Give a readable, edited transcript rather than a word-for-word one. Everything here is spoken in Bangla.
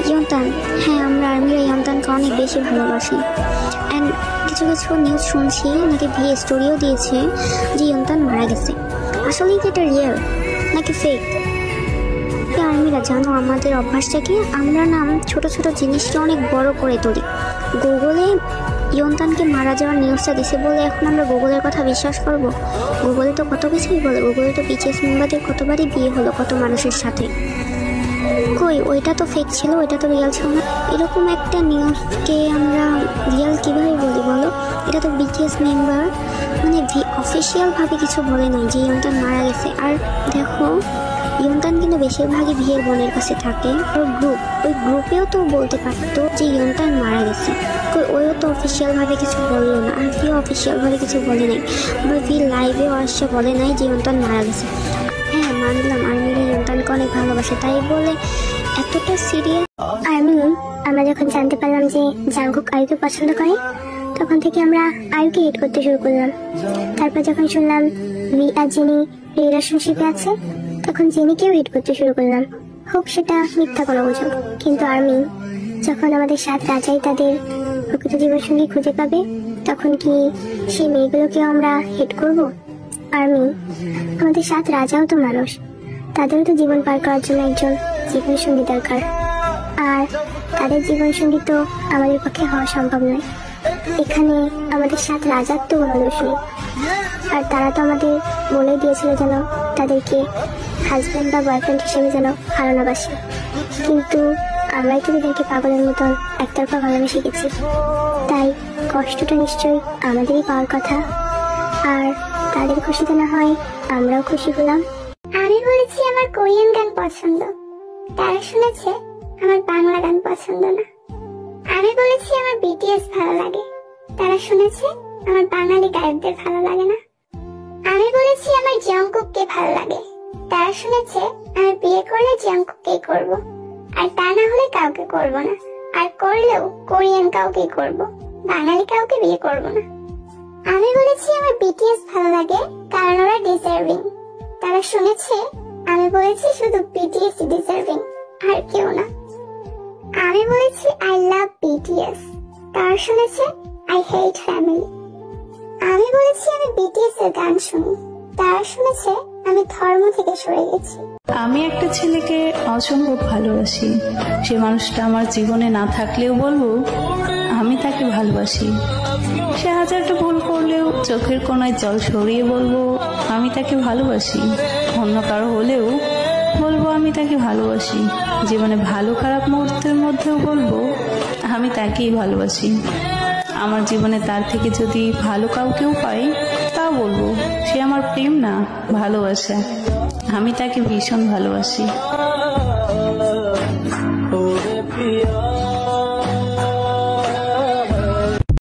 ইয়ন্তান, হ্যাঁ আমরা আর্মিরা ইয়ন্তানকে অনেক বেশি ভালোবাসি। অ্যান্ড কিছু কিছু নিউজ শুনছি নাকি ভিএ স্টোরিও দিয়েছে যে ইয়ন্তান মারা গেছে। আসলে কি এটা রিয়েল নাকি ফেক? আর্মিরা জানো আমাদের অভ্যাসটা কি, আমরা নাম ছোট ছোট জিনিসটা অনেক বড় করে তুলি। গুগলে ইয়ন্তানকে মারা যাওয়ার নিউজটা দিছে বলে এখন আমরা গুগলের কথা বিশ্বাস করব? গুগলে তো কত কিছুই বলে, গুগলে তো বিটিএস মেম্বারদের কতবারই বিয়ে হলো কত মানুষের সাথে। কই ওইটা তো ফেক ছিল, ওইটা তো রিয়েল ছিল না। এরকম একটা নিউজকে আমরা রিয়েল কীভাবে বলি বলো? এটা তো বিটিএস মেম্বার মানে অফিসিয়ালভাবে কিছু বলে নাই যে ইয়ন্তান মারা গেছে। আর দেখো ইয়ন্তান কিন্তু বেশিরভাগই বিয়ের বোনের কাছে থাকে। ওই গ্রুপেও তো বলতে পারতো যে ইয়ন্তান মারা গেছে, ওইও তো অফিসিয়ালভাবে কিছু বললো না। আর ভিও অফিসিয়ালভাবে কিছু বলে নাই, আবার ভি লাইভেও আসছে বলে নাই যে ইয়ন্তান মারা গেছে। হ্যাঁ মানলাম আর্মিরা ইয়ন্তানকে অনেক ভালোবাসে, তাই বলে এতটা সিরিয়াস? আমরা যখন জানতে পারলাম যে জাঙ্কুক আয়ুকে পছন্দ করে তখন থেকে আমরা আয়ুকে হিট করতে শুরু করলাম। তারপর যখন শুনলাম ভি আর জেনি রিলেশনশিপে আছে তখন জেনিকেও হিট করতে শুরু করলাম। হোক সেটা মিথ্যা কোনো গুজব, কিন্তু আর্মি যখন আমাদের সাথ রাজাই তাদের প্রকৃত জীবনসঙ্গী খুঁজে পাবে তখন কি সেই মেয়েগুলোকেও আমরা হিট করব? আর্মি আমাদের সাথ রাজাও তো মানুষ, তাদেরও তো জীবন পার করার জন্য একজন জীবনসঙ্গী দরকার। আর তাদের জীবনসঙ্গী তো আমাদের পক্ষে হওয়া সম্ভব নয়। এখানে আমাদের সাথ রাজার তো কোনো দোষ নেই। আর তারা তো আমাদের বলে দিয়েছিল যেন তাদেরকে হাজব্যান্ড বা বয়ফ্রেন্ড হিসেবে যেন হারানো বাসে, কিন্তু আমরাই তো তাদেরকে পাগলের মতন একতরফা ভালোবেসে গেছি। তাই কষ্টটা নিশ্চয়ই আমাদেরই পাওয়ার কথা। আর তাদের খুশিতে না হয় আমরাও খুশি হলাম। আমি বলেছি আমার কোরিয়ান গান পছন্দ, তারা শুনেছে আমার বাংলা গান পছন্দ না। আমি বলেছি আমার বিটিএস ভালো লাগে, তারা শুনেছে আমার বাঙালি গায়কদের ভালো লাগে না। আমি বলেছি আমার জংকুককে ভালো লাগে, তারা শুনেছে আমি বিয়ে করলে জংকুককেই করব, আর তা না হলে কাউকে করব না, আর করলেও কোরিয়ান কাউকেই করব, বাঙালি কাউকে বিয়ে করব না। আমি বলেছি আমার বিটিএস ভালো লাগে কারণ ওরা ডিজার্ভিং, তারা শুনেছে আমি বলেছি শুধু বিটিএস ডিজার্ভিং আর কেউ না। আমি বলেছি আই লাভ বিটিএস, তারা শুনেছে আই হেট ফ্যামিলি। আমি বলেছি আমি বিটিএস এর গান শুনি, তারা শুনেছে আমি ধর্ম থেকে সরে গেছি। আমি একটা ছেলেকে অসম্ভব ভালোবাসি, সে মানুষটা আমার জীবনে না থাকলেও বলবো আমি তাকে ভালোবাসি। সে হাজারটা ভুল করলেও চোখের কোণায় জল সরিয়ে বলবো আমি তাকে ভালোবাসি। অন্য কারো হলেও বলবো আমি তাকে ভালোবাসি। জীবনে ভালো খারাপ মুহূর্তের মধ্যেও বলবো আমি তাকেই ভালোবাসি। আমার জীবনে তার থেকে যদি ভালো কাউকেও পাই তাও বলবো সে আমার প্রেম না, ভালোবাসা। আমি তাকে ভীষণ ভালোবাসি।